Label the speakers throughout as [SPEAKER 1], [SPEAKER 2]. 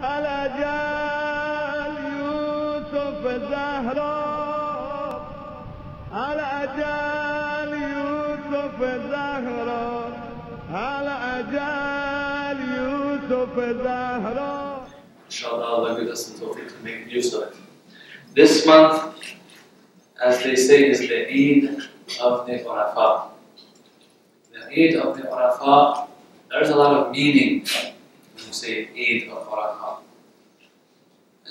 [SPEAKER 1] على جال يوسف زهرة على جال يوسف زهرة على جال يوسف زهرة.
[SPEAKER 2] Inshallah, Allah give us the tawfiq to make use of it. This month, as they say, is the Eid of the Arafah. The Eid of the Arafah, there's a lot of meaning when you say Eid of Arafah.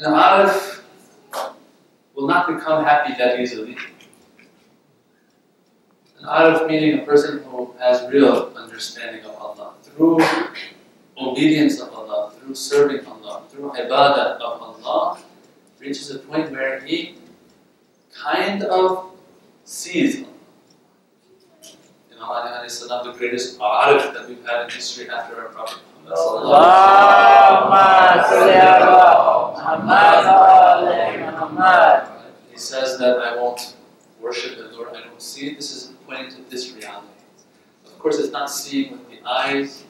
[SPEAKER 2] An Araf will not become happy that easily. An Araf meaning a person who has real understanding of Allah through obedience of Allah, through serving Allah, through ibadah of Allah, reaches a point where he kind of sees Allah. Ali alayhi salam, the greatest Arif that we've had in history after our Prophet Muhammad. He says that I won't worship the Lord, I don't see it. This is pointing to this reality. Of course, it's not seeing with the eyes,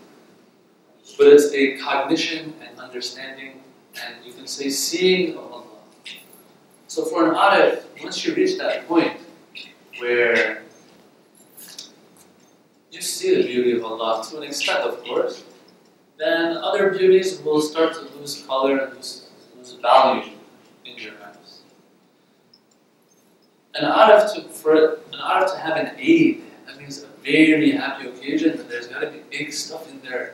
[SPEAKER 2] but it's a cognition and understanding, and you can say seeing of Allah. So for an Arif, once you reach that point where you see the beauty of Allah to an extent, of course, then other beauties will start to lose color and lose value in your eyes. For an Arif to have an Eid, that means a very happy occasion, and there's got to be big stuff in there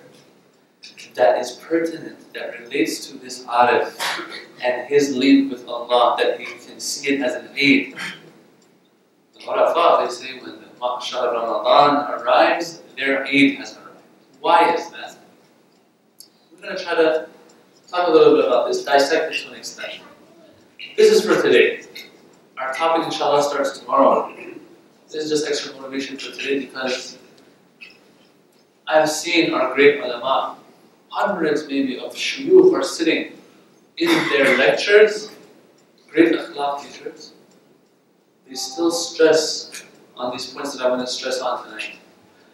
[SPEAKER 2] that is pertinent, that relates to this Arif and his link with Allah, that he can see it as an Eid. The Arafah, they say, when the Shahr Ramadan arrives, their Eid has arrived. Why is that? We're going to try to talk a little bit about this, dissect it to an extent. This is for today. Our topic, inshallah, starts tomorrow. This is just extra motivation for today because I've seen our great ulama, hundreds maybe of shuyukh are sitting in their lectures, great akhlaq teachers. They still stress on these points that I'm going to stress on tonight.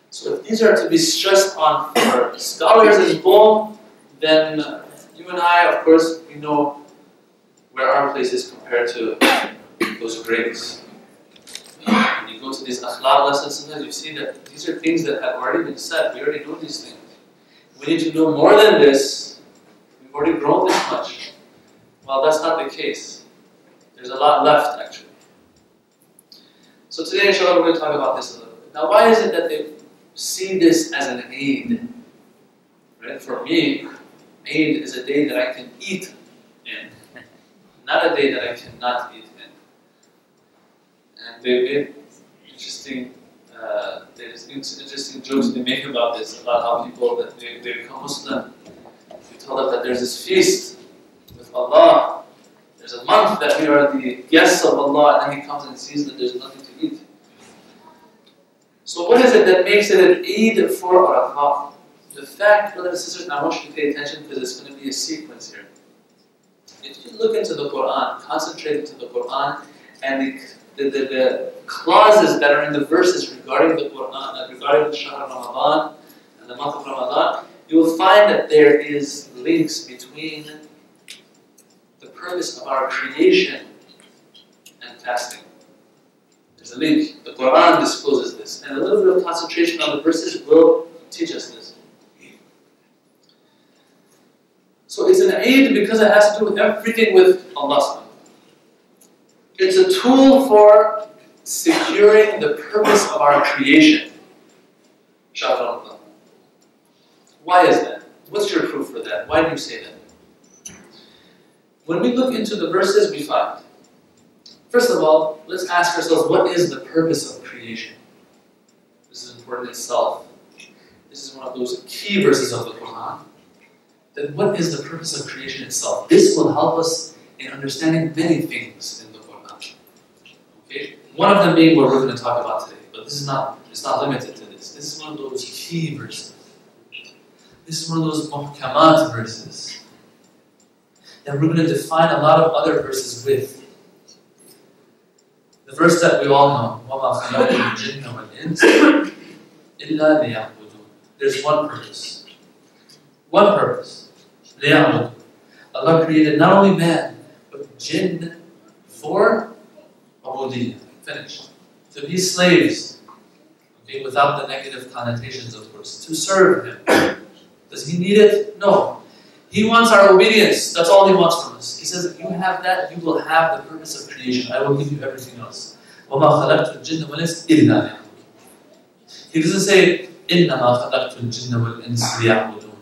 [SPEAKER 2] So if these are to be stressed on for scholars in Qom, then you and I, of course, we know where our place is compared to those greats. When you go to these akhlaq lessons, sometimes you see that these are things that have already been said. We already know these things. We need to know more than this. We've already grown this much. Well, that's not the case. There's a lot left, actually. So today, inshallah, we're going to talk about this a little bit. Now, why is it that they see this as an Eid? Right? For me, Eid is a day that I can eat in, not a day that I cannot eat in. And there's interesting jokes they make about this, about how people that they become Muslim, we tell them that there's this feast with Allah. There's a month that we are the guests of Allah, and then He comes and sees that there's nothing to eat. So what is it that makes it an Eid for Arafah? The fact, brothers and sisters, and I want you to pay attention because it's going to be a sequence here. If you look into the Quran, concentrate into the Quran, and the clauses that are in the verses regarding the Quran, regarding the Shahr Ramadan and the month of Ramadan, you will find that there is links between the purpose of our creation and fasting. There's a link. The Quran discloses this, and a little bit of concentration on the verses will teach us this. So it's an Eid because it has to do with everything with Allah. It's a tool for securing the purpose of our creation. Shahr Ramadan. Why is that? What's your proof for that? Why do you say that? When we look into the verses, we find, first of all, let's ask ourselves, what is the purpose of creation? This is important itself. This is one of those key verses of the Quran. Then what is the purpose of creation itself? This will help us in understanding many things in the Quran. Okay? One of them being what we're going to talk about today, but it's not limited to this. This is one of those key verses. This is one of those muhkamat verses that we're going to define a lot of other verses with. The verse that we all know, وَمَا خَلَقْتُ الْجِنَّ وَالْإِنسَ إِلَّا لِيَعْبُدُونَ. There's one purpose. One purpose. لِيَعْبُدُونَ. Allah created not only man, but jinn for ubudiyya. Finished. To be slaves. Okay, without the negative connotations, of course. To serve Him. Does He need it? No. He wants our obedience. That's all He wants from us. He says, if you have that, you will have the purpose of creation. I will give you everything else. وَمَا خَلَقْتُ الْجِنَّ وَالْإِنسَ إِلَّا لِيَعْبُدُونِ. He doesn't say, إِنَّمَا خَلَقْتُ الْجِنَّ وَالْإِنسَ لِيَعْبُدُونِ.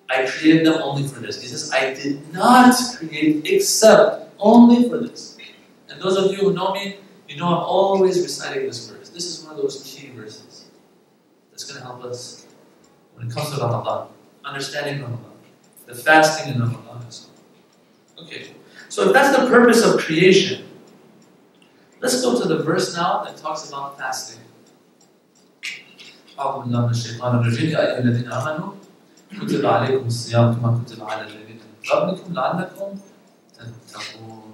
[SPEAKER 2] I created them only for this. He says, I did not create except only for this. And those of you who know me, you know I'm always reciting this verse. This is one of those key verses that's going to help us when it comes to Ramadan. Understanding Ramadan. The fasting in Ramadan as well. Okay, so if that's the purpose of creation, let's go to the verse now that talks about fasting. أعوذ بالله من الشيطان الرجيم يا أيها الذين آمنوا كتب عليكم الصيام كما كتب على الذين من قبلكم لعلكم تتقون.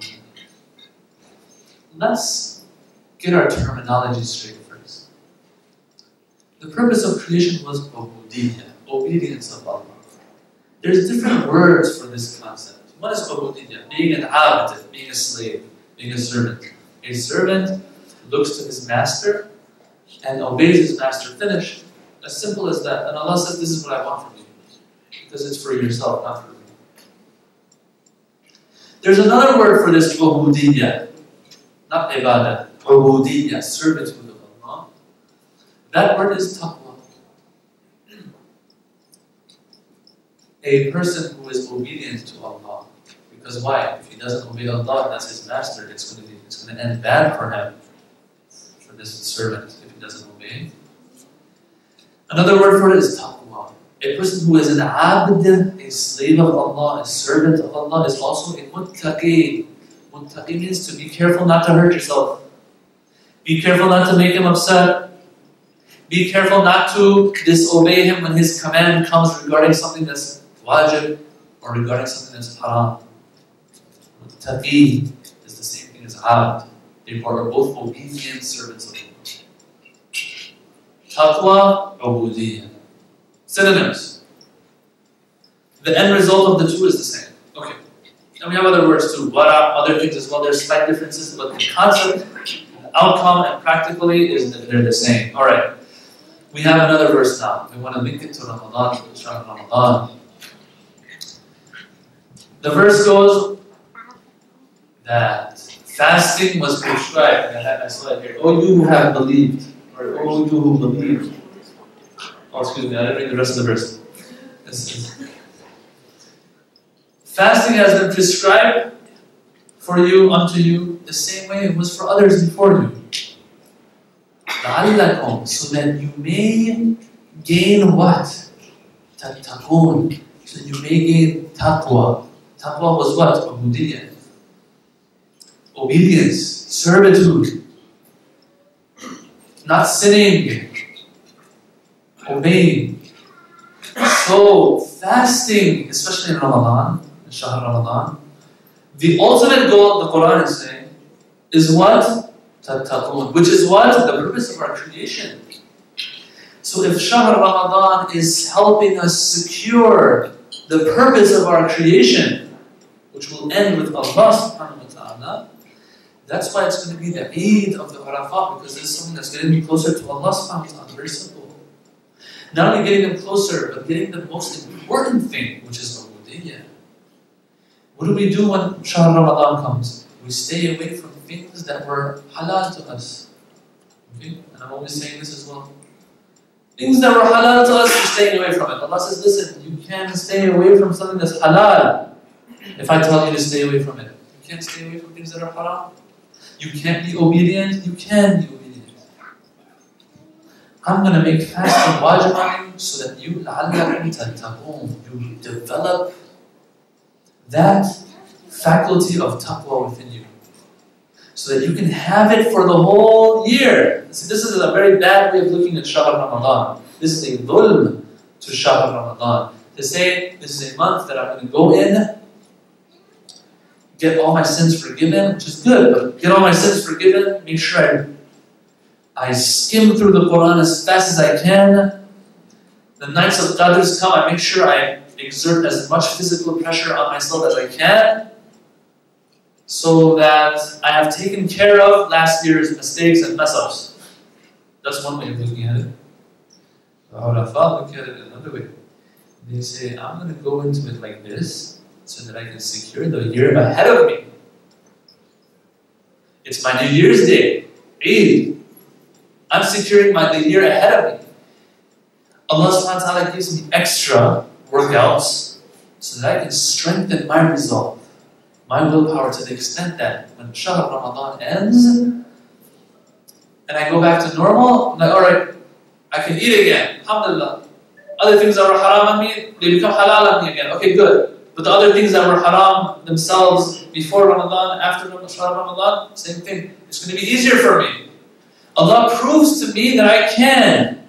[SPEAKER 2] Let's get our terminology straight first. The purpose of creation was ubudiyya, obedience of Allah. There's different words for this concept. One is ubudiyya, being an abd, being a slave, being a servant. A servant looks to his master and obeys his master. Finished. As simple as that. And Allah says, this is what I want from you. Because it's for yourself, not for me. There's another word for this ubudiyya. Not ibadah. Ubudiyya, servitude of Allah. That word is taqwa. A person who is obedient to Allah. Because why? If he doesn't obey Allah, that's his master, it's going to end bad for him, for this servant, if he doesn't obey. Another word for it is taqwa. A person who is an abd, a slave of Allah, a servant of Allah, is also a muttaqi. Muttaqi means to be careful not to hurt yourself. Be careful not to make him upset. Be careful not to disobey him when his command comes regarding something that's wajib or regarding something that's haram. Muttaqi is the same thing as abd. They are both obedient servants of Allah. Taqwa, ubudiyyah. Synonyms. The end result of the two is the same. Okay. And we have other words too. Wara, other things as well. There's slight differences, but the concept, the outcome, and practically is that they're the same. Alright. We have another verse now. We want to link it to Ramadan, to Ramadan. The verse goes that fasting was prescribed. I saw it here. O you who have believed, or O you who believe. Oh, excuse me, I didn't read the rest of the verse. Fasting has been prescribed for you, unto you, the same way it was for others before you. لَعَلَّكُمْ, so that you may gain what? تَتَّقُونَ, so that you may gain taqwa. Taqwa was what? Ubudiyya. Obedience, servitude, not sinning, obeying. So, fasting, especially in Ramadan, in Shahr Ramadan, the ultimate goal, the Quran is saying, is what? Tattaqun, which is what? The purpose of our creation. So if Shahr Ramadan is helping us secure the purpose of our creation, which will end with Allah subhanahu wa ta'ala, that's why it's going to be the Eid of the Arafah, because it's something that's getting me closer to Allah subhanahu wa ta'ala. Very simple. Not only getting them closer, but getting the most important thing, which is ubudiyya. What do we do when Shahr Ramadan comes? We stay away from things that were halal to us. Okay? And I'm always saying this as well. Things that were halal to us, we're staying away from it. Allah says, listen, you can't stay away from something that's halal if I tell you to stay away from it. You can't stay away from things that are haram. You can't be obedient. You can be obedient. I'm going to make fasting wajib on you so that you, لَعَلَّكُمْ تَتَّقُونَ, you develop that faculty of taqwa within you, so that you can have it for the whole year. See, this is a very bad way of looking at Shahr Ramadan. This is a dhulm to Shahr Ramadan. To say, this is a month that I'm going to go in, get all my sins forgiven, which is good, but get all my sins forgiven, make sure I skim through the Quran as fast as I can. The nights of Qadrs come, I make sure I exert as much physical pressure on myself as I can, so that I have taken care of last year's mistakes and mess-ups. That's one way of looking at it. The Hurafat look at it another way. They say, I'm going to go into it like this, so that I can secure the year ahead of me. It's my New Year's Day, Eid. I'm securing the year ahead of me. Allah subhanahu wa ta'ala gives me extra workouts so that I can strengthen my resolve, my willpower, to the extent that when Shahr Ramadan ends and I go back to normal, I'm like, alright, I can eat again, alhamdulillah. Other things that were haram on me, they become halal on me again. Okay, good. But the other things that were haram themselves before Ramadan, after Shahr Ramadan, same thing. It's going to be easier for me. Allah proves to me that I can.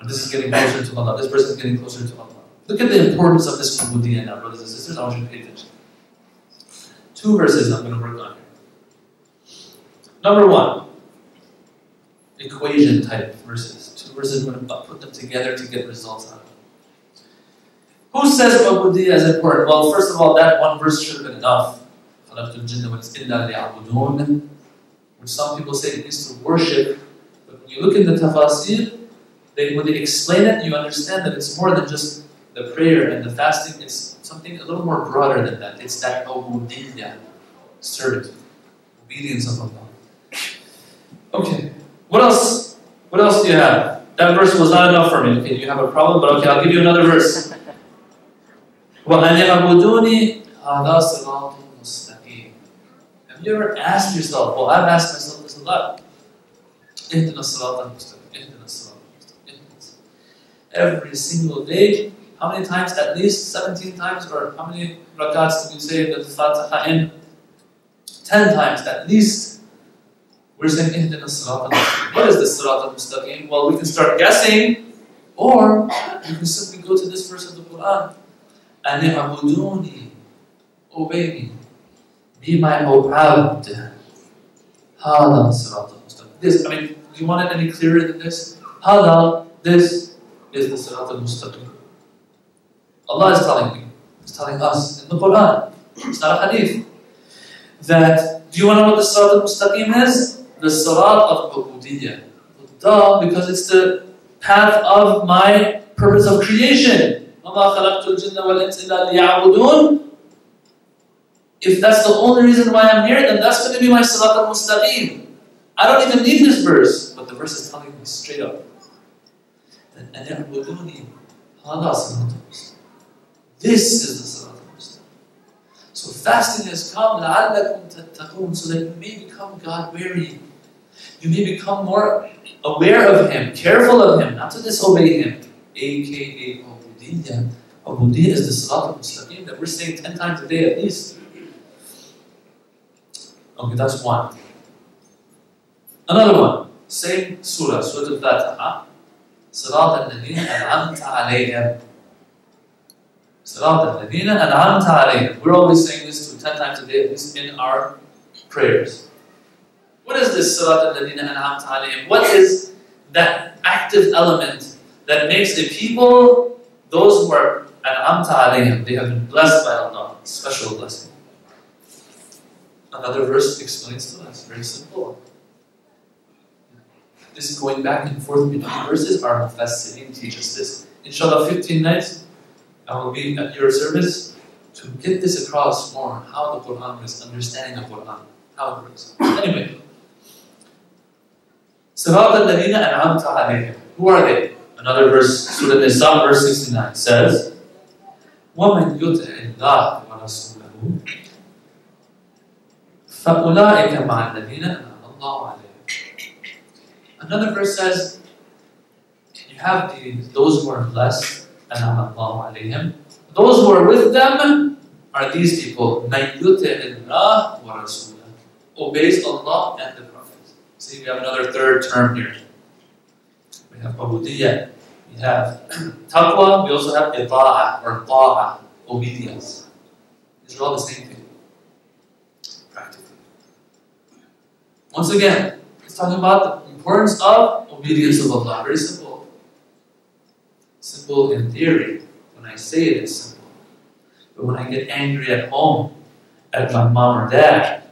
[SPEAKER 2] This is getting closer to Allah. This person is getting closer to Allah. Look at the importance of this ubudiyya now, brothers and sisters. I want you to pay attention. 2 verses I'm going to work on here. Number 1, equation type verses. 2 verses, I'm going to put them together to get results out of it. Who says ubudiyya is important? Well, first of all, that one verse should have been enough. Which some people say it means to worship. But when you look in the tafasir, when they explain it, you understand that it's more than just the prayer and the fasting. It's something a little more broader than that. It's that ubudiyya, servitude, obedience of Allah. Okay, what else? What else do you have? That verse was not enough for me. Okay, you have a problem, but okay, I'll give you another verse. وَأَنِ عَبُدُونِي هَذَا صِرَاطٌ مُسْتَقِيمٌ. Have you ever asked yourself, well, I've asked myself this a lot. اهْدِنَا الصِّرَاطَ الْمُسْتَقِيمَ. اهْدِنَا الصِّرَاطَ الْمُسْتَقِيمَ. Every single day, how many times? At least 17 times, or how many rakats do we say the Fatiha in? 10 times, at least. We're saying, اهْدِنَا الصِّرَاطَ الْمُسْتَقِيمَ. What is the Sirat al-Mustaqim? Well, we can start guessing, or we can simply go to this verse of the Quran. أَنِ عَبُدُونِي. Obey me. Be my abd. هَذَا الصِّرَاطَ الْمُسْتَقِيمَ. This, do you want it any clearer than this? هَذَا, this is the Sirat al-Mustaqim. Allah is telling me, He's telling us in the Quran, it's not a hadith, that, do you want to know what the Sirat al-Mustaqim is? The Sirat of ubudiyya. Duh, because it's the path of my purpose of creation. وَمَا خَلَقْتُ الْجِنَّ وَالْإِنسَ إِلَّا لِيَعْبُدُونَ. If that's the only reason why I'm here, then that's going to be my Sirat al-Mustaqim. I don't even need this verse, but the verse is telling me straight up. أَنْ يَعْبُدُونِي هَذَا صِرَاطٌ مُسْتَقِيمٌ. This is the Sirat al-Mustaqim. So fasting has come لَعَلَّكُمْ تَتَّقُونَ, so that you may become God-weary. You may become more aware of Him, careful of Him, not to disobey Him. A.K.A. ubudiyya. Ubudiyya is the Sirat al-Mustaqim that we're saying 10 times a day at least. Okay, that's one. Another one, same surah, Surah Al-Fatiha. Sirat al-Ladina an'amta alayhim. Sirat al-Ladina an'amta alayhim. We're always saying this 10 times a day, at least in our prayers. What is this Sirat al-Ladina an'amta alayhim? What is that active element that makes the people, those who are an'amta alayhim, they have been blessed by Allah, special blessing? Another verse explains to us, very simple. This going back and forth between verses, our Mufassirin teach us this. Inshallah, 15 nights, I will be at your service to get this across more, how the Quran is, understanding the Quran, how it works. Anyway, Sirat al-Ladina an'amta alayhim. Who are they? Another verse, Surah Nisa, verse 69, says, وَمَنْ يُطِعِ اللَّهَ وَرَسُولَهُ فَأُولَٰئِكَ مَعَ الَّذِينَ أَنْعَمَ اللَّهُ عَلَيْهِمْ. Another verse says, you have those who are blessed, أَنْعَمَ اللَّهُ عَلَيْهِمْ. Those who are with them are these people, مَنْ يُطِعِ اللَّهَ وَرَسُولَهُ. Obeys Allah and the Prophet. See, we have another third term here. We have ubudiyya, we have taqwa, we also have ita'ah or ta'ah, obedience. These are all the same thing. Practically. Once again, it's talking about the importance of obedience of Allah. Very simple. Simple in theory. When I say it, it's simple. But when I get angry at home, at my mom or dad,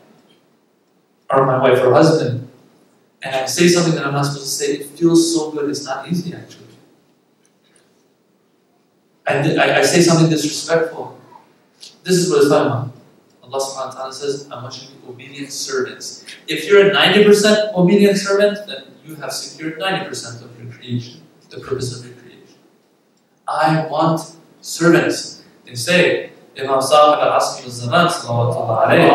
[SPEAKER 2] or my wife or husband, and I say something that I'm not supposed to say, it feels so good, it's not easy actually. I say something disrespectful. This is what it's talking about. Allah subhanahu wa ta'ala says, I want you to be obedient servants. If you're a 90% obedient servant, then you have secured 90% of your creation, the purpose of your creation. I want servants. They say, Imam Sahib al-Asr al-Zaman, sallallahu alayhi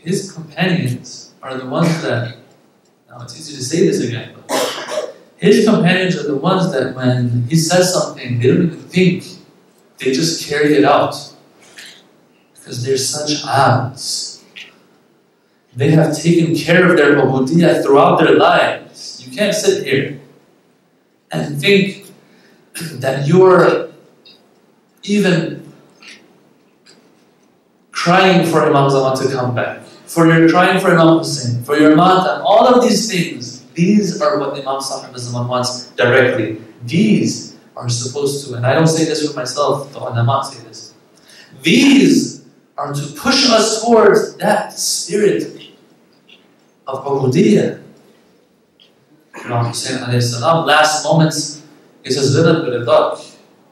[SPEAKER 2] his companions are the ones that, now it's easy to say this again, but his companions are the ones that when he says something, they don't even think, they just carry it out. Because they're such abds. They have taken care of their ubudiyyah throughout their lives. You can't sit here and think that you're even crying for Imam Zaman to come back, for your crying for Imam Hussein, for your matam, all of these things, these are what Imam Sahib Zaman wants directly. These are supposed to, and I don't say this for myself, the ulama say this, these are to push us towards that spirit of ubudiyyah. Imam Hussein alayhi salam, last moments, he says,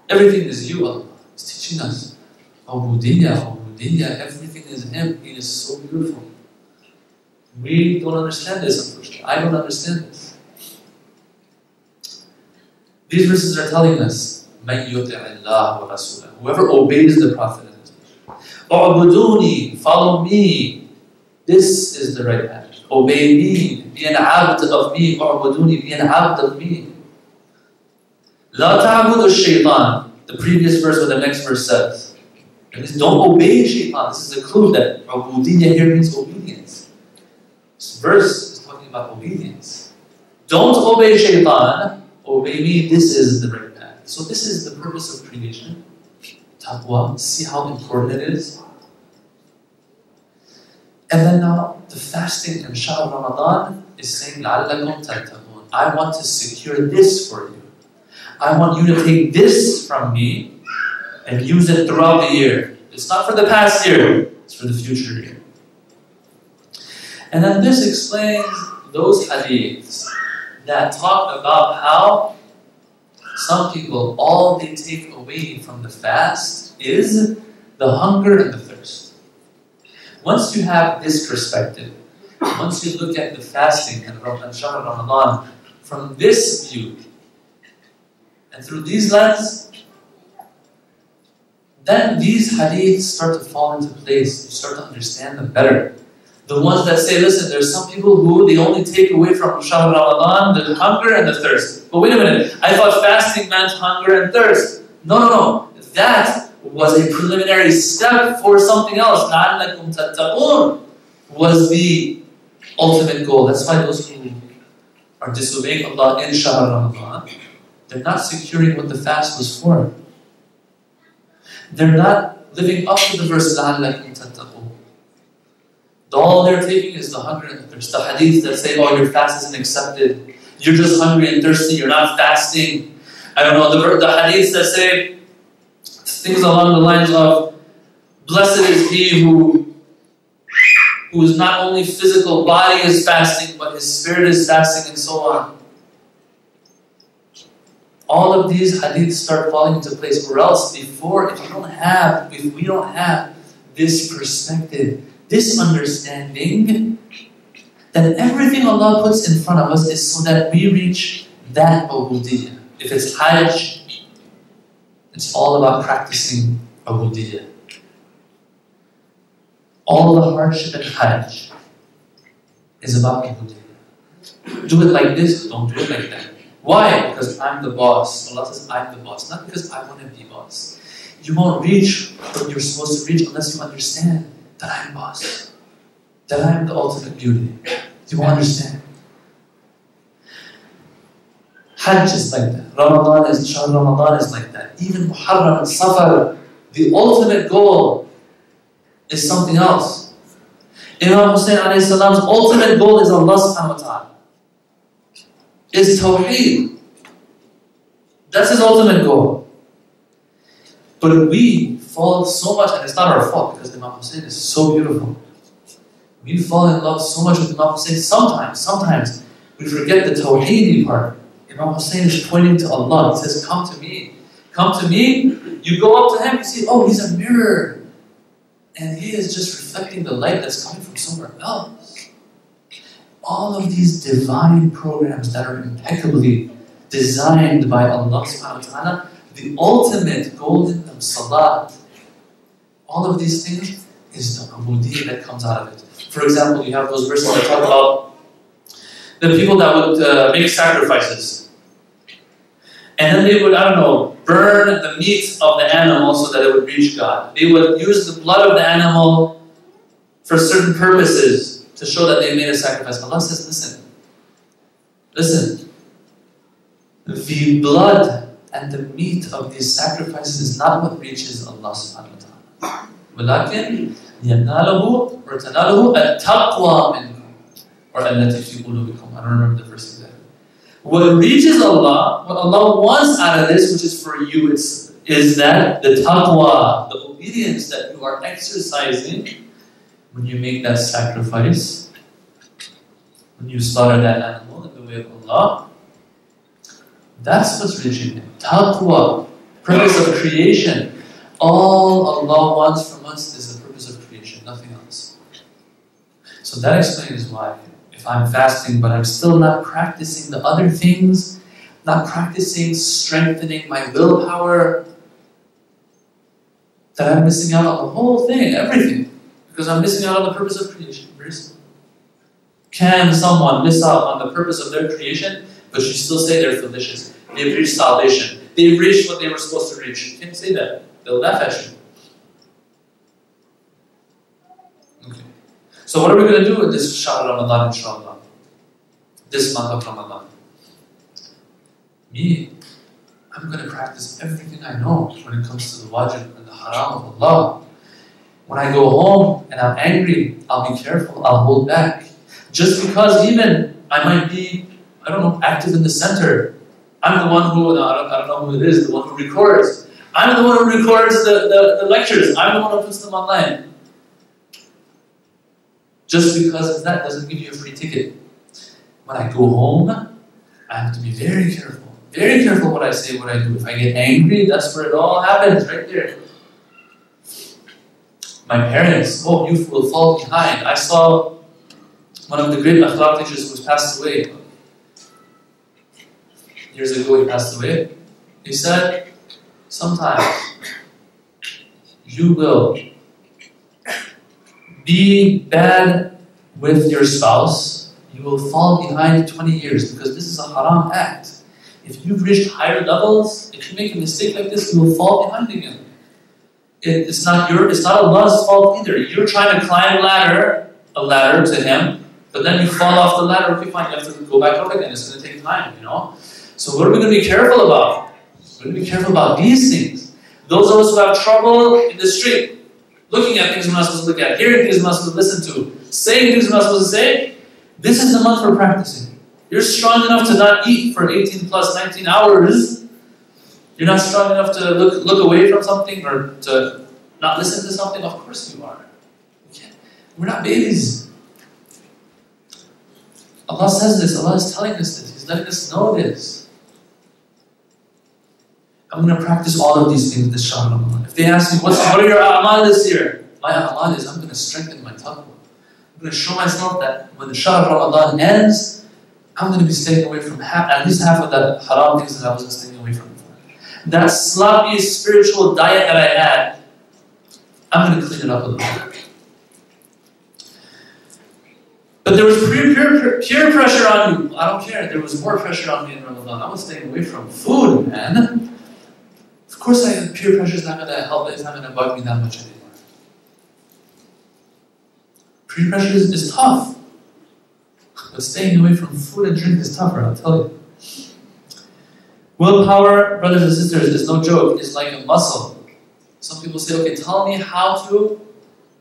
[SPEAKER 2] everything is you, Allah. He's teaching us. Ubudiyyah, everything is Him. He is so beautiful. We don't understand this, unfortunately. I don't understand this. These verses are telling us, whoever obeys the Prophet and His mission. Follow me. This is the right path. Obey me. Be an abd of me. Be an abd of me. La ta'budu shaytan. The previous verse or the next verse says. That means don't obey shaytan. This is a clue that ubudiyyah here means obedience. This verse is talking about obedience. Don't obey shaytan. Obey me. This is the right path. So this is the purpose of creation. Taqwa. See how important it is? And then now, the fasting in Shahr Ramadan is saying, لَعَلَّكُمْ تَتَّقُونَ. I want to secure this for you. I want you to take this from me and use it throughout the year. It's not for the past year, it's for the future year. And then this explains those hadiths that talk about how some people, all they take away from the fast is the hunger and the thirst. Once you have this perspective, once you look at the fasting and Shahr Ramadan from this view, and through these lenses, then these hadiths start to fall into place. You start to understand them better. The ones that say, listen, there's some people who they only take away from Shahr Ramadan the hunger and the thirst. But wait a minute, I thought fasting meant hunger and thirst. No. That was a preliminary step for something else. لَعَلَّكُمْ تَتَّقُونَ was the ultimate goal. That's why those who are disobeying Allah in Shahr Ramadan, they're not securing what the fast was for. They're not living up to the verse لَعَلَّكُمْ تَتَّقُونَ. All they're taking is the hunger and the thirst. The hadith that say, oh, your fast isn't accepted. You're just hungry and thirsty. You're not fasting. I don't know, the hadiths that say things along the lines of, blessed is he whose not only physical body is fasting, but his spirit is fasting, and so on. All of these hadiths start falling into place. Or else, if we don't have this perspective, this understanding, then everything Allah puts in front of us is so that we reach that ubudiyyah. If it's Hajj, it's all about practicing ubudiyyah. All the hardship in Hajj is about ubudiyyah. Do it like this, don't do it like that. Why? Because I'm the boss. Allah says, I'm the boss. Not because I want to be boss. You won't reach what you're supposed to reach unless you understand that I'm boss. That I'm the ultimate beauty. You won't understand. Hajj is like that. Shahr Ramadan is like that. Even Muharram and Safar, the ultimate goal is something else. Imam Hussein alayhi salam's ultimate goal is Allah subhanahu wa ta'ala. Is Tawheed. That's his ultimate goal. But we fall so much, and it's not our fault because Imam Hussein is so beautiful. We fall in love so much with Imam Hussein. Sometimes we forget the Tawheedi part. Imam Hussein is pointing to Allah. He says, come to me. Come to me. You go up to him, you see, oh, he's a mirror. And he is just reflecting the light that's coming from somewhere else. All of these divine programs that are impeccably designed by Allah subhanahu wa ta'ala, the ultimate goal in them, salat, all of these things is the ubudiyyah that comes out of it. For example, you have those verses that talk about the people that would make sacrifices. And then they would, I don't know, burn the meat of the animal so that it would reach God. They would use the blood of the animal for certain purposes to show that they made a sacrifice. Allah says, listen, the blood and the meat of these sacrifices is not what reaches Allah subhanahu wa ta'ala. وَلَكِنْ يَنَالُهُ وَتَنَالُهُ التَّقْوَى مِنْكُمْ or الَّتِي فِي قُلُوبِكُمْ. I don't remember the first exactly. What reaches Allah, what Allah wants out of this, which is for you, is that the taqwa, the obedience that you are exercising when you make that sacrifice, when you slaughter that animal in the way of Allah. That's what's reaching Him. Taqwa, purpose of creation. All Allah wants from us is the purpose of creation, nothing else. So that explains why, if I'm fasting but I'm still not practicing the other things, not practicing strengthening my willpower, that I'm missing out on the whole thing, everything. Because I'm missing out on the purpose of creation. Very simple. Can someone miss out on the purpose of their creation, but you still say they're delicious? They've reached salvation. They've reached what they were supposed to reach. You can't say that. They'll laugh at you. Okay. So what are we going to do with this Shahr Ramadan, inshallah? This month of Ramadan. Me, I'm going to practice everything I know when it comes to the wajib and the haram of Allah. When I go home and I'm angry, I'll be careful, I'll hold back. Just because even I might be, I don't know, active in the center. I'm the one who, I don't know who it is, the one who records. I'm the one who records the lectures. I'm the one who puts them online. Just because that doesn't give you a free ticket. When I go home, I have to be very careful. Very careful what I say, what I do. If I get angry, that's where it all happens, right there. My parents, oh, you will fall behind. I saw one of the great akhlaq teachers who passed away. Years ago he passed away. He said, sometimes you will be bad with your spouse. You will fall behind 20 years because this is a haram act. If you've reached higher levels, if you make a mistake like this, you will fall behind again. It's not Allah's fault either. You're trying to climb a ladder to Him, but then you fall off the ladder. Okay, fine, you have to go back up again. It's going to take time, you know. So what are we going to be careful about? We're going to be careful about these things. Those of us who have trouble in the street, looking at things we're not supposed to look at, hearing things we're not supposed to listen to, saying things we're not supposed to say, this is the month for practicing. You're strong enough to not eat for 18 plus 19 hours. You're not strong enough to look away from something or to not listen to something. Of course you are. We're not babies. Allah says this. Allah is telling us this. He's letting us know this. I'm going to practice all of these things this Shahr Ramadan. If they ask me, what are your a'mal this year? My a'mal is I'm going to strengthen my taqwa. I'm going to show myself that when the Shahr Ramadan ends, I'm going to be staying away from at least half of the haram things that I wasn't staying away from before. That sloppy spiritual diet that I had, I'm going to clean it up a little bit. But there was peer pressure on you. I don't care. There was more pressure on me in Ramadan. I was staying away from food, man. Of course, peer pressure is not going to help. It's not going to bug me that much anymore. Peer pressure is tough. But staying away from food and drink is tougher, I'll tell you. Willpower, brothers and sisters, is no joke. It's like a muscle. Some people say, okay, tell me how to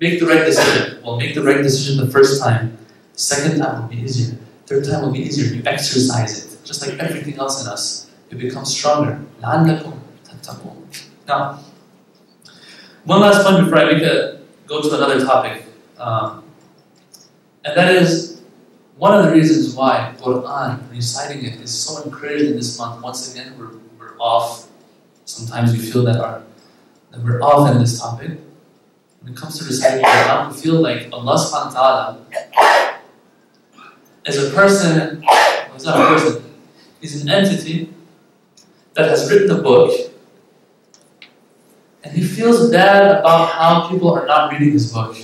[SPEAKER 2] make the right decision. Well, make the right decision the first time. The second time will be easier. Third time will be easier. You exercise it. Just like everything else in us. You become stronger. لَعَلَّكُمْ تَتَّقُونَ. Now, one last point before I go to another topic. And that is one of the reasons why Quran, reciting it, is so encouraged in this month. Once again, we're off. Sometimes we feel that we're off in this topic. When it comes to reciting Quran, we feel like Allah subhanahu wa ta'ala is a person, well, he's not a person, he's an entity that has written a book, and he feels bad about how people are not reading his book.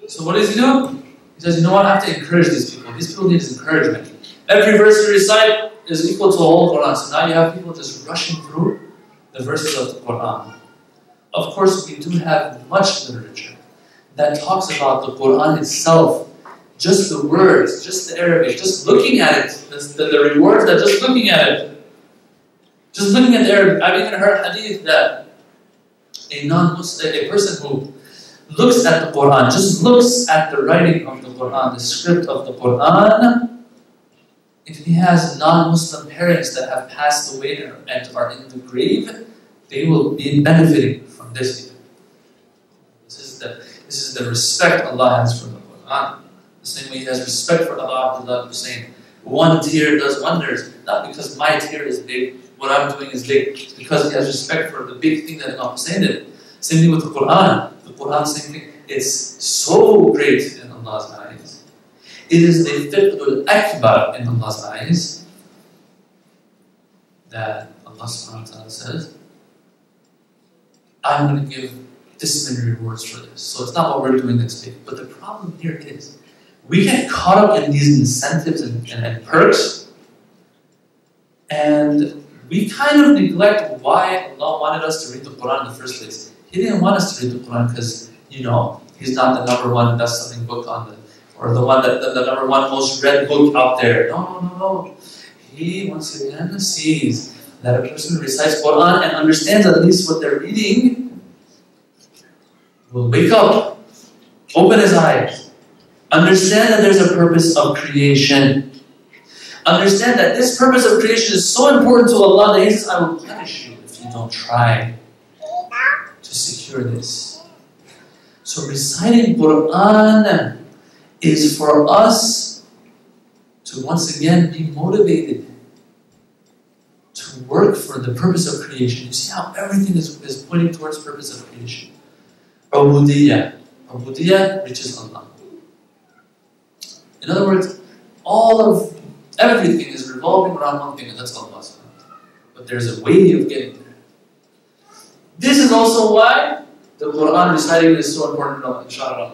[SPEAKER 2] So what does he do? He says, you know what, I have to encourage these people. These people need encouragement. Every verse you recite is equal to the whole Quran. So now you have people just rushing through the verses of the Quran. Of course, we do have much literature that talks about the Quran itself, just the words, just the Arabic, just looking at it, the rewards that just looking at it. Just looking at the Arabic. I've even heard hadith that a person who looks at the Quran, just looks at the writing of the Quran, the script of the Quran, if he has non-Muslim parents that have passed away and are in the grave, they will be benefiting from this. This is the respect Allah has for the Quran. The same way He has respect for Abdullah Hussein. One tear does wonders, not because my tear is big, what I'm doing is big, it's because He has respect for the big thing that Imam Hussein did. Same thing with the Quran. The Quran, same thing. It's so great in Allah's eyes. It is the fiqh al-akbar in Allah's eyes that Allah subhanahu wa ta'ala says, I'm going to give this many rewards for this. So it's not what we're doing that's big. But the problem here is, we get caught up in these incentives and perks, and we kind of neglect why Allah wanted us to read the Quran in the first place. He didn't want us to read the Quran because, He's not the number one best-selling book or the number one most read book out there. No. He once again sees that a person who recites Quran and understands at least what they're reading will wake up, open his eyes, understand that there's a purpose of creation. Understand that this purpose of creation is so important to Allah that He says, I will punish you if you don't try to secure this. So reciting Quran is for us to once again be motivated to work for the purpose of creation. You see how everything is pointing towards purpose of creation. Ubudiyya. Ubudiyya reaches Allah. In other words, everything is revolving around one thing, and that's Allah. But there's a way of getting there. This is also why the Quran reciting is so important in Shahar.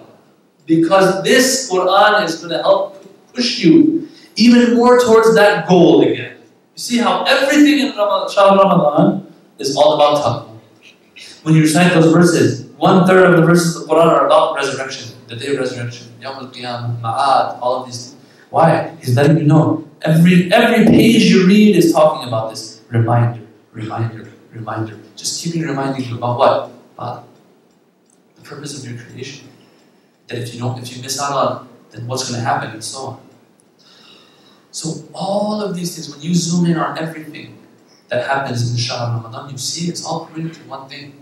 [SPEAKER 2] Because this Quran is going to help push you even more towards that goal again. You see how everything in Shahar Ramadan is all about taqwa. When you recite those verses, 1/3 of the verses of the Quran are about resurrection, the day of resurrection, Yawm al-Qiyamah, Ma'ad, all of these things. Why? He's letting you know. Every page you read is talking about this. Reminder. Just keeping reminding you about what? About the purpose of your creation. That if you miss out on, then what's going to happen, and so on. So all of these things, when you zoom in on everything that happens in Shahr Ramadan, you see it's all pointing to one thing.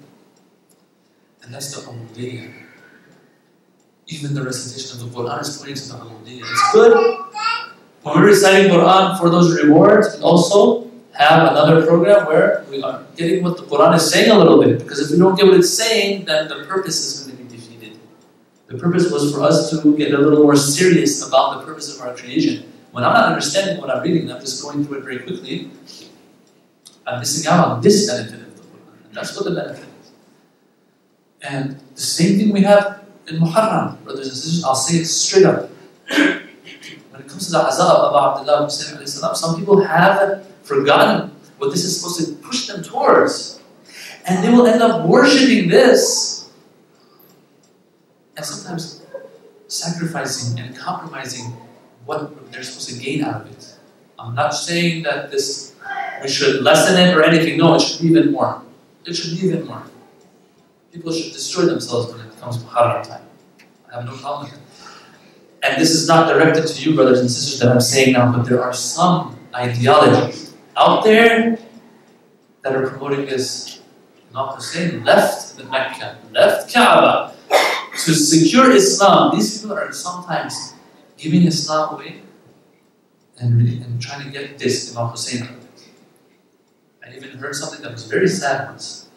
[SPEAKER 2] And that's the Ubudiyya. Even the recitation of the Quran is pointing to the Ubudiyya. It's good. When we're reciting Quran for those rewards, we also have another program where we are getting what the Quran is saying a little bit. Because if we don't get what it's saying, then the purpose is going to be defeated. The purpose was for us to get a little more serious about the purpose of our creation. When I'm not understanding what I'm reading, I'm just going through it very quickly, I'm missing out on this benefit of the Quran. And that's what the benefit is. And the same thing we have in Muharram, brothers and sisters. I'll say it straight up. When it comes to the azab of Abdullah Hussein, some people have forgotten what this is supposed to push them towards. And they will end up worshipping this. And sometimes sacrificing and compromising what they're supposed to gain out of it. I'm not saying that we should lessen it or anything. No, it should be even more. It should be even more. People should destroy themselves when it comes Muharram time. I have no problem with it. And this is not directed to you, brothers and sisters, that I'm saying now, but there are some ideologies out there that are promoting this. Imam Hussein left the Mecca, left Kaaba to secure Islam. These people are sometimes giving Islam away and trying to get this Imam Hussein out of it. I even heard something that was very sad once.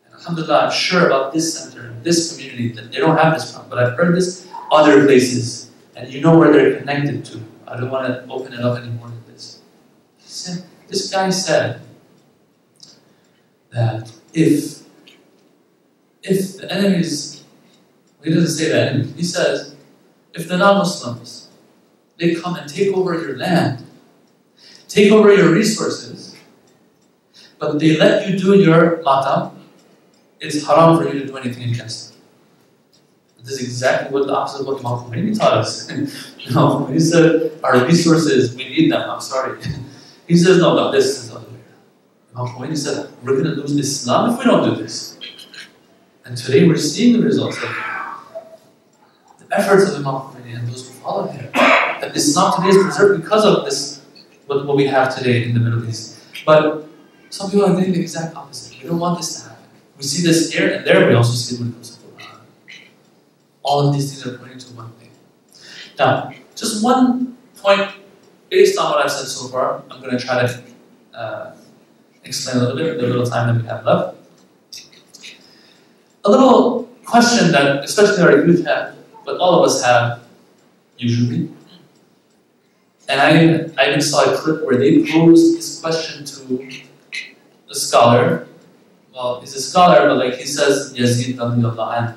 [SPEAKER 2] And alhamdulillah, I'm sure about this center, this community, that they don't have this problem. But I've heard this other places, and you know where they're connected to. I don't want to open it up anymore than this. This guy said that if the enemies, well, he doesn't say the enemies, he says, if the non-Muslims, they come and take over your land, take over your resources, but they let you do your matam, it's haram for you to do anything against them. This is exactly what the opposite of what Imam Khomeini taught us. No, he said, our resources, we need them, I'm sorry. He says, no, this is the other way around. Imam Khomeini said, we're going to lose Islam if we don't do this. And today we're seeing the results of the efforts of Imam Khomeini and those who follow him. That Islam today is preserved because of this, what we have today in the Middle East. But some people are doing the exact opposite. We don't want this to happen. We see this here and there, we also see it when it comes to Quran. All of these things are pointing to one thing. Now, just one point based on what I've said so far, I'm going to try to explain a little bit, the little time that we have left. A little question that especially our youth have, but all of us have, usually. And I even saw a clip where they posed this question to a scholar. Well, he's a scholar, but like he says, Yazid radiallahu anhu,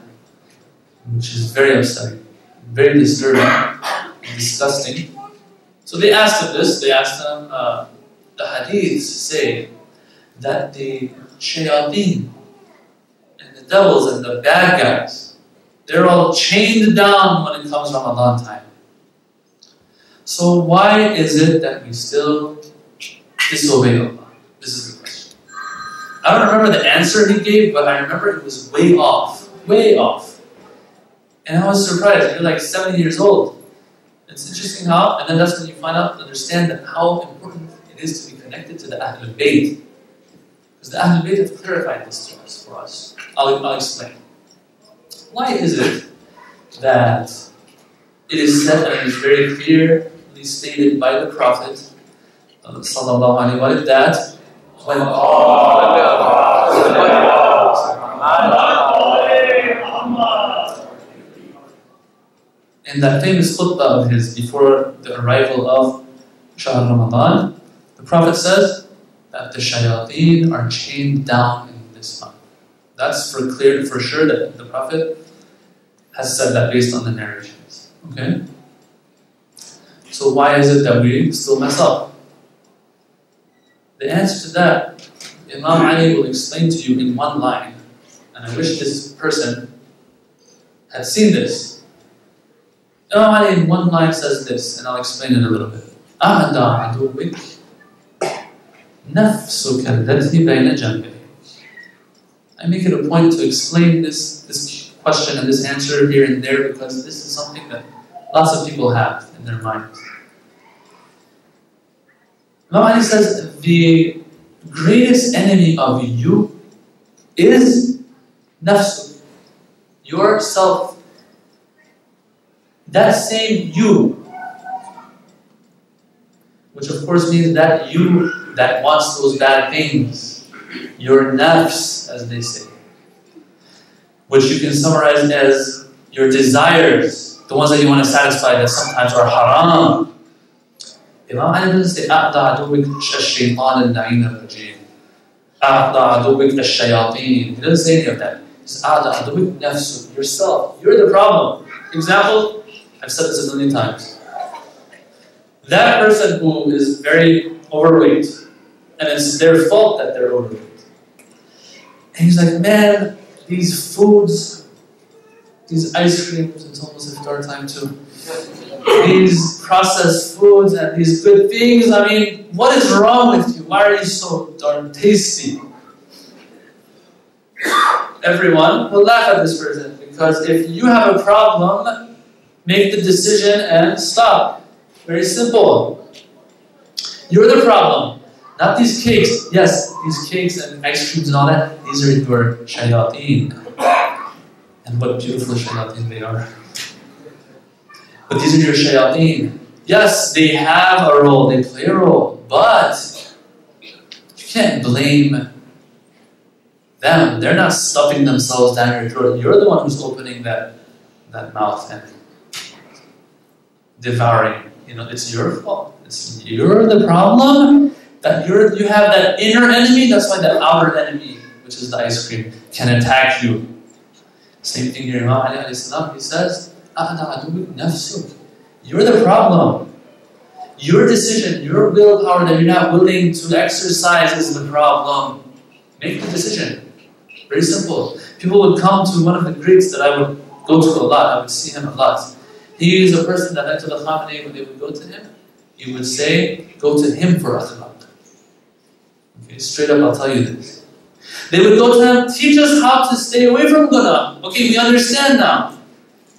[SPEAKER 2] which is very upsetting, very disturbing, and disgusting. So they asked him this, they asked him, the hadiths say that the shayateen and the devils and the bad guys, they're all chained down when it comes Ramadan time. So why is it that we still disobey Allah? This is the question. I don't remember the answer he gave, but I remember it was way off. Way off. And I was surprised. You're like 70 years old. It's interesting how, and then that's when you find out, understand that how important it is to be connected to the Ahlul Bayt. Because the Ahlul Bayt have clarified this to us, for us. I'll explain. Why is it that it is said, and it is very clearly stated by the Prophet, sallallahu alaihi wasallam, that when in that famous khutbah of his before the arrival of Shahr Ramadan, the Prophet says that the shayateen are chained down in this month. That's for sure that the Prophet has said that based on the narrations. Okay? So why is it that we still mess up? The answer to that, Imam Ali will explain to you in one line, and I wish this person had seen this. Imam Ali in one line says this, and I'll explain it a little bit. أَعْدَى عَدُوِّكَ نَفْسُكَ الَّتِي بَيْنَ جَنْبِهِ. I make it a point to explain this question and this answer here and there because this is something that lots of people have in their minds. Imam Ali says, the greatest enemy of you is nafsu, yourself. That same you, which of course means that you that wants those bad things, your nafs, as they say, which you can summarize as your desires, the ones that you want to satisfy that sometimes are haram. Imam Ali doesn't say, أَعْدَى عَدُوِّكَ الشَّيْطَانَ اللَّعِينَ الرَّجِيمِ أَعْدَى عَدُوِّكَ الشَّيَاطِينَ. He doesn't say any of that. He says, أَعْدَى عَدُوِّكَ نَفْسُ, yourself. You're the problem. Example, I've said this a million times. That person who is very overweight, and it's their fault that they're overweight. And he's like, man, these foods, these ice creams, it's almost iftar time too. These processed foods and these good things, I mean, what is wrong with you? Why are you so darn tasty? Everyone will laugh at this person Because if you have a problem, make the decision and stop. Very simple. You're the problem, not these cakes. Yes, these cakes and ice creams and all that, these are your shayateen. And what beautiful shayateen they are. But these are your shayateen. Yes, they have a role, they play a role, but you can't blame them. They're not stuffing themselves down your throat. You're the one who's opening that mouth and devouring. You know, it's your fault. You're the problem. That you have that inner enemy. That's why the outer enemy, which is the ice cream, can attack you. Same thing here. Imam Ali alayhi salam, he says, you're the problem. Your decision, your willpower that you're not willing to exercise is the problem. Make the decision. Very simple. People would come to one of the greats that I would go to a lot. I would see him a lot. He is a person that went to the Khamenei. When they would go to him, he would say, go to him for akhlaq. Okay, straight up, I'll tell you this. They would go to him, teach us how to stay away from guna. Okay, we understand now.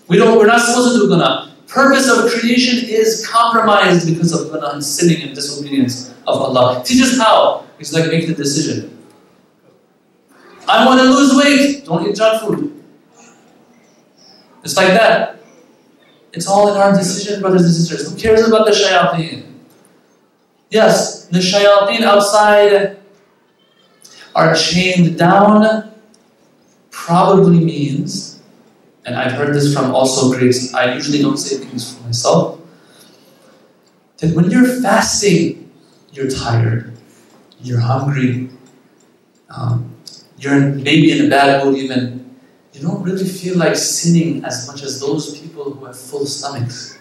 [SPEAKER 2] We're not supposed to do guna. Purpose of creation is compromised because of guna and sinning and disobedience of Allah. Teach us how. He's like, make the decision. I want to lose weight. Don't eat junk food. It's like that. It's all in our decision, brothers and sisters. Who cares about the shayateen? Yes, the shayateen outside are chained down probably means, and I've heard this from also greats, I usually don't say things for myself, that when you're fasting, you're tired, you're hungry, you're maybe in a bad mood even, you don't really feel like sinning as much as those people who have full stomachs.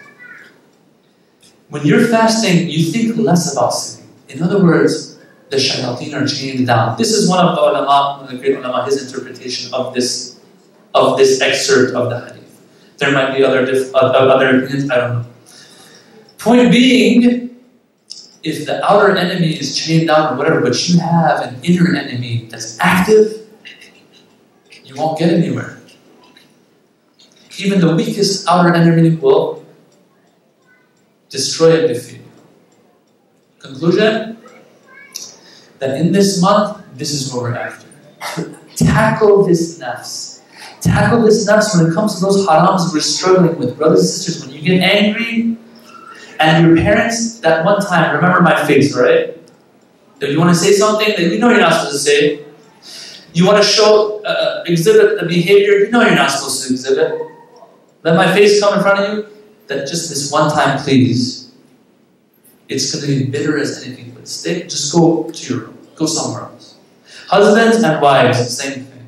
[SPEAKER 2] When you're fasting, you think less about sinning. In other words, the shayateen are chained down. This is one of the ulama, one of the great ulama, his interpretation of this excerpt of the hadith. There might be other opinions, I don't know. Point being, if the outer enemy is chained down or whatever, but you have an inner enemy that's active, you won't get anywhere. Even the weakest outer enemy will destroy and defeat you. Conclusion? That in this month, this is what we're after. Tackle this nafs. Tackle this nafs when it comes to those harams we're struggling with. Brothers and sisters, when you get angry, and your parents, that one time, remember my face, right? If you want to say something that you know you're not supposed to say, you want to exhibit a behavior you know you're not supposed to exhibit, let my face come in front of you, that just this one time, please. It's going to be bitter as anything but stay. Just go to your room. Go somewhere else. Husbands and wives, same thing.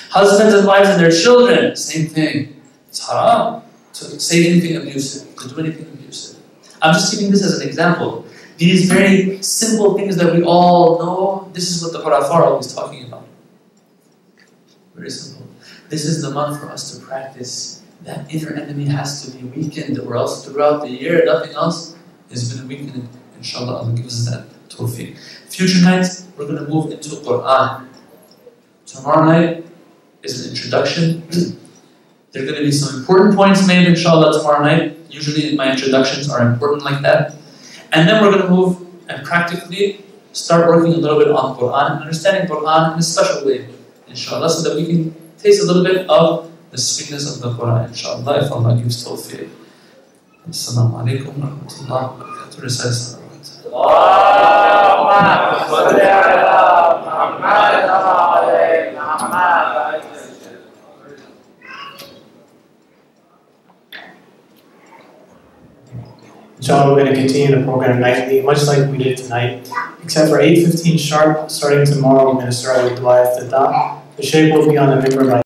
[SPEAKER 2] Husbands and wives and their children, same thing. It's haram to say anything abusive, to do anything abusive. I'm just giving this as an example. These very simple things that we all know, this is what the Qur'an are always talking about. Very simple. This is the month for us to practice. That inner enemy has to be weakened, or else throughout the year, nothing else has been weakened. Inshallah, Allah gives us that tawfiq. Future nights, we're going to move into Qur'an. Tomorrow night is an introduction. There are going to be some important points made, inshallah, tomorrow night. Usually my introductions are important like that. And then we're going to move and practically start working a little bit on Qur'an, understanding Qur'an in a special way, inshallah, so that we can taste a little bit of the sweetness of the Qur'an, inshallah, if Allah gives tawfiq. Assalamu alaikum wa rahmatullahi wa barakatuh. Risale salawat.
[SPEAKER 3] Inshallah, we're going to continue the program nightly, much like we did tonight, except for 8:15 sharp. Starting tomorrow, we're going to start with Dua Iftitah. The Sheikh will be on the minbar by